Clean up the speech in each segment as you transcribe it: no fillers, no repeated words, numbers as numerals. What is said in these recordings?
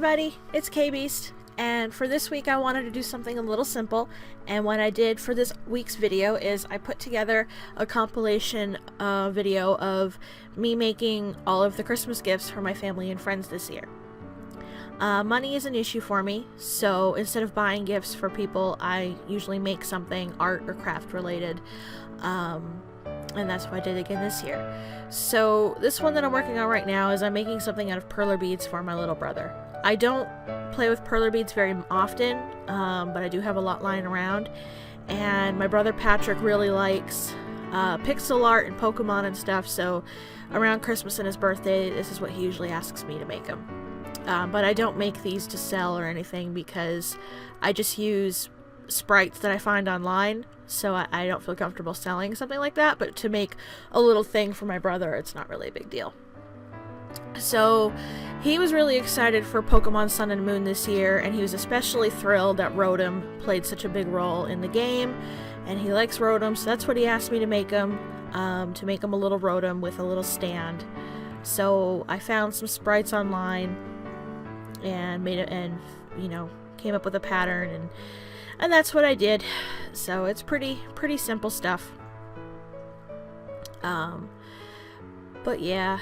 everybody, it's KayBeast, and for this week I wanted to do something a little simple, and what I did for this week's video is I put together a compilation video of me making all of the Christmas gifts for my family and friends this year. Money is an issue for me, so instead of buying gifts for people, I usually make something art or craft related, and that's what I did again this year. So this one that I'm working on right now is I'm making something out of Perler beads for my little brother. I don't play with Perler beads very often, but I do have a lot lying around, and my brother Patrick really likes pixel art and Pokemon and stuff, so around Christmas and his birthday, this is what he usually asks me to make him. But I don't make these to sell or anything because I just use sprites that I find online, so I don't feel comfortable selling something like that, but to make a little thing for my brother, it's not really a big deal. So he was really excited for Pokemon Sun and Moon this year, and he was especially thrilled that Rotom played such a big role in the game, and he likes Rotom, so that's what he asked me to make him a little Rotom with a little stand. So I found some sprites online and made it, and came up with a pattern, and that's what I did. So it's pretty simple stuff. But yeah,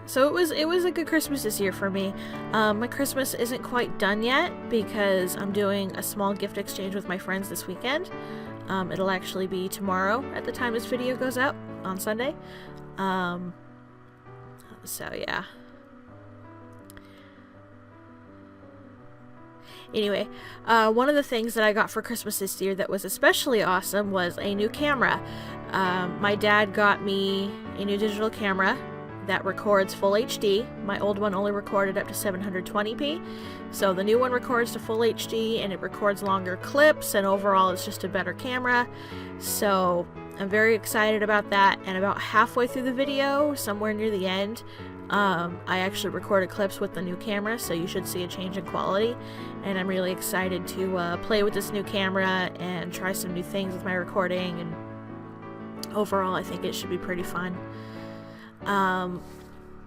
so it was a good Christmas this year for me. My Christmas isn't quite done yet because I'm doing a small gift exchange with my friends this weekend. It'll actually be tomorrow at the time this video goes up on Sunday. So yeah. Anyway, one of the things that I got for Christmas this year that was especially awesome was a new camera. My dad got me a new digital camera that records full HD. My old one only recorded up to 720p, so the new one records to full HD and it records longer clips, and overall it's just a better camera. So I'm very excited about that, and about halfway through the video, somewhere near the end, I actually recorded clips with the new camera, so you should see a change in quality, and I'm really excited to play with this new camera and try some new things with my recording, and overall I think it should be pretty fun.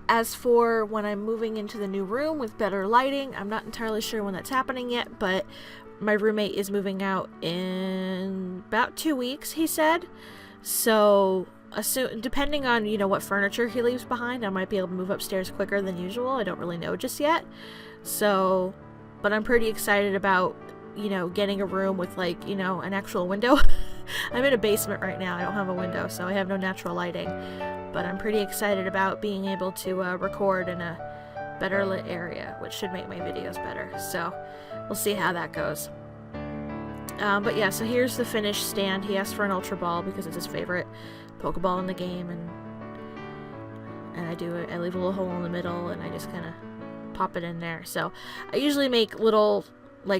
As for when I'm moving into the new room with better lighting, I'm not entirely sure when that's happening yet, but my roommate is moving out in about 2 weeks, he said, so depending on what furniture he leaves behind, I might be able to move upstairs quicker than usual. I don't really know just yet. So, but I'm pretty excited about getting a room with an actual window. I'm in a basement right now. I don't have a window, so I have no natural lighting, but I'm pretty excited about being able to record in a better lit area, which should make my videos better. So we'll see how that goes. But yeah, so here's the finished stand. He asked for an Ultra Ball because it's his favorite Pokeball in the game, and I leave a little hole in the middle and I just kind of pop it in there. So I usually make little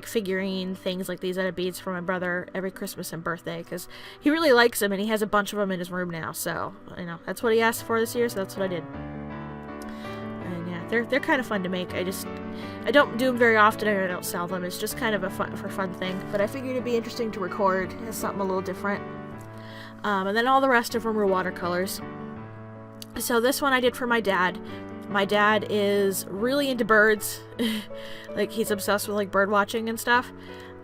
figurine things like these out of beads for my brother every Christmas and birthday because he really likes them, and he has a bunch of them in his room now, so that's what he asked for this year, so that's what I did. And yeah, they're kind of fun to make. I don't do them very often, and I don't sell them. It's just kind of a fun thing, but I figured it'd be interesting to record as something a little different. And then all the rest of them were watercolors. So this one I did for my dad. My dad is really into birds. He's obsessed with bird watching and stuff.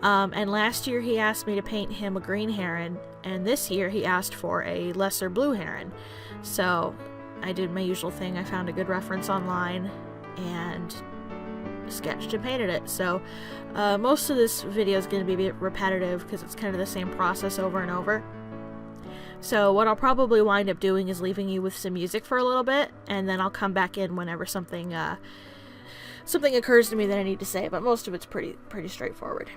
And last year he asked me to paint him a green heron, and this year he asked for a lesser blue heron. So I did my usual thing. I found a good reference online and sketched and painted it. So most of this video is going to be a bit repetitive because it's kind of the same process over and over. So what I'll probably wind up doing is leaving you with some music for a little bit, and then I'll come back in whenever something occurs to me that I need to say, but most of it's pretty straightforward.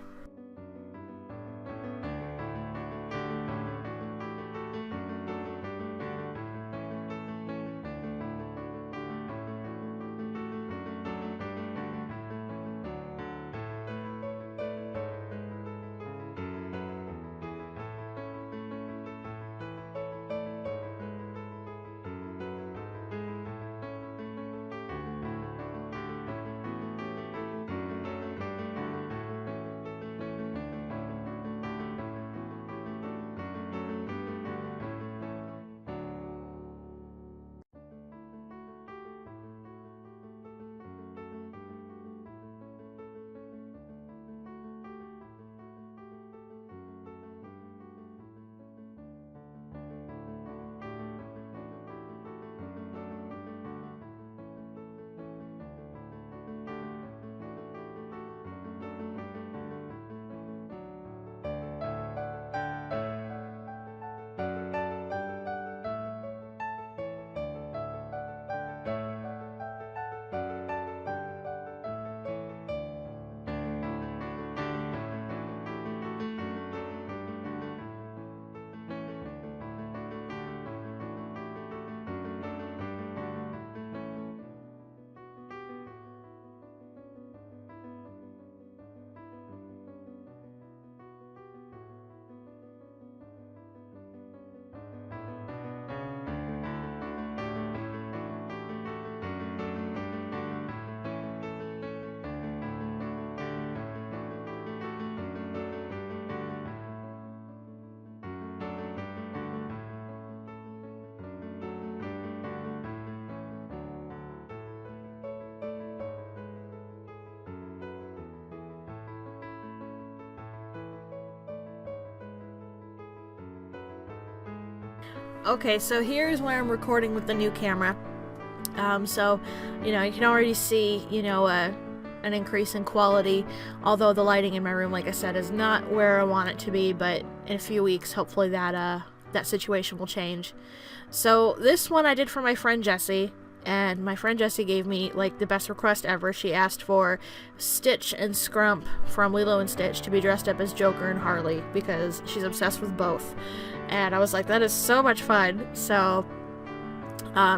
Okay, so here's where I'm recording with the new camera. So, you know, you can already see, you know, an increase in quality, although the lighting in my room, like I said, is not where I want it to be, but in a few weeks, hopefully that situation will change. So this one I did for my friend Jessie, and my friend Jessie gave me, like, the best request ever. She asked for Stitch and Scrump from Lilo and Stitch to be dressed up as Joker and Harley, because she's obsessed with both. And I was like, that is so much fun. So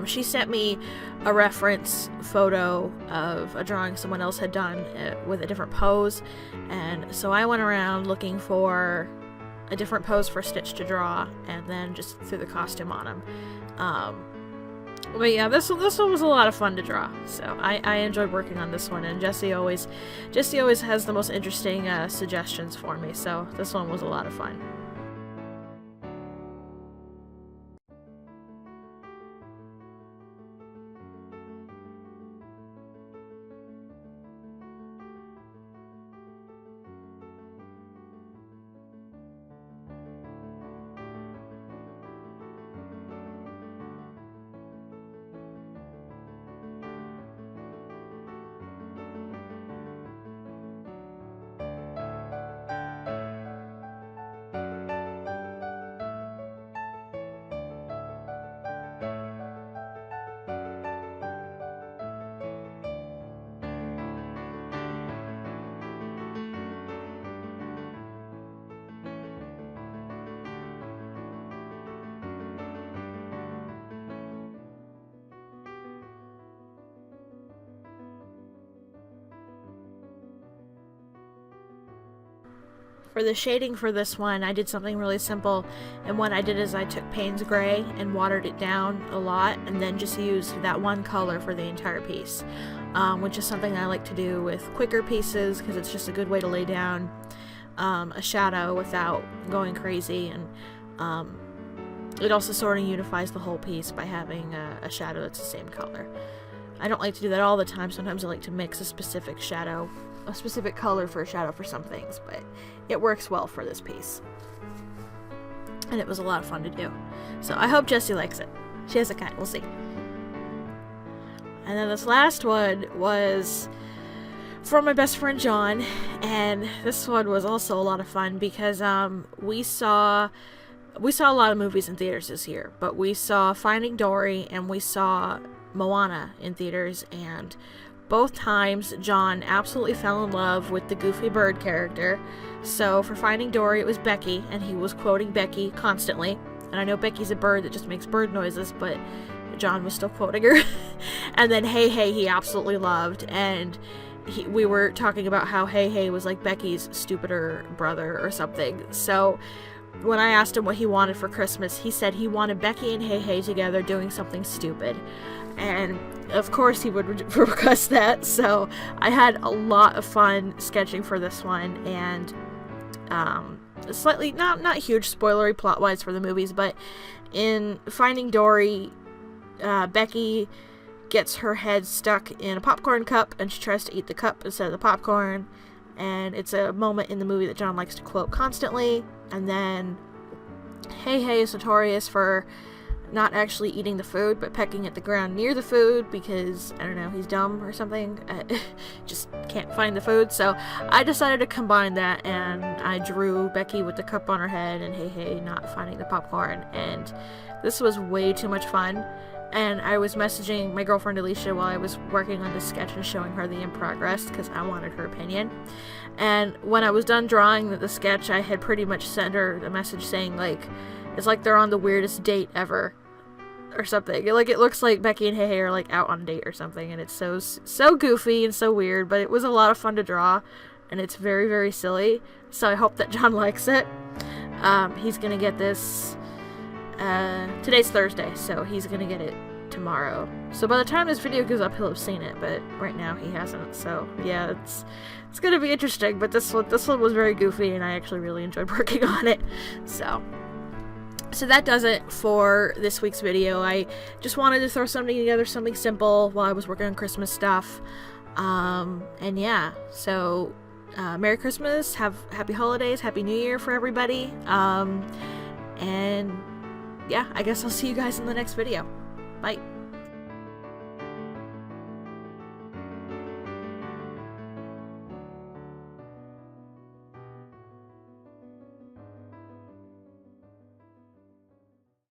she sent me a reference photo of a drawing someone else had done with a different pose, and so I went around looking for a different pose for Stitch to draw, and then just threw the costume on him. But yeah, this one was a lot of fun to draw, so I enjoyed working on this one, and Jessie always has the most interesting suggestions for me, so this one was a lot of fun. For the shading for this one, I did something really simple, and what I did is I took Payne's Gray and watered it down a lot, and then just used that one color for the entire piece, which is something I like to do with quicker pieces, because it's just a good way to lay down a shadow without going crazy, and it also sort of unifies the whole piece by having a shadow that's the same color. I don't like to do that all the time. Sometimes I like to mix a specific color for a shadow for some things, but it works well for this piece. And it was a lot of fun to do. So I hope Jessie likes it. She has a cat, we'll see. And then this last one was from my best friend John, and this one was also a lot of fun because we saw a lot of movies in theaters this year, but we saw Finding Dory and we saw Moana in theaters, and both times John absolutely fell in love with the Goofy bird character. So for Finding Dory it was Becky, and he was quoting Becky constantly, and I know Becky's a bird that just makes bird noises, but John was still quoting her. And then Hey Hey he absolutely loved, and we were talking about how Hey Hey was like Becky's stupider brother or something. So when I asked him what he wanted for Christmas, he said he wanted Becky and Hey Hey together doing something stupid. And of course he would request that, so I had a lot of fun sketching for this one, and slightly, not huge spoilery plot-wise for the movies, but in Finding Dory, Becky gets her head stuck in a popcorn cup, and she tries to eat the cup instead of the popcorn, and it's a moment in the movie that John likes to quote constantly. And then Hey Hey is notorious for not actually eating the food, but pecking at the ground near the food because, I don't know, he's dumb or something. Just can't find the food. So I decided to combine that, and I drew Becky with the cup on her head and Hey Hey not finding the popcorn. And this was way too much fun. And I was messaging my girlfriend Alicia while I was working on this sketch and showing her the in progress because I wanted her opinion. And when I was done drawing the sketch, I had pretty much sent her a message saying, like, it's like they're on the weirdest date ever or something. Like, it looks like Becky and Hey Hey are like out on a date or something, and it's so goofy and so weird, but it was a lot of fun to draw, and it's very, very silly. So I hope that John likes it. He's gonna get this today's Thursday, so he's gonna get it tomorrow. So by the time this video goes up, he'll have seen it, but right now he hasn't. So yeah, it's gonna be interesting. But this one was very goofy, and I actually really enjoyed working on it. So that does it for this week's video. I just wanted to throw something together, something simple while I was working on Christmas stuff. And yeah, so Merry Christmas, happy holidays, Happy New Year for everybody. And yeah, I guess I'll see you guys in the next video. Bye.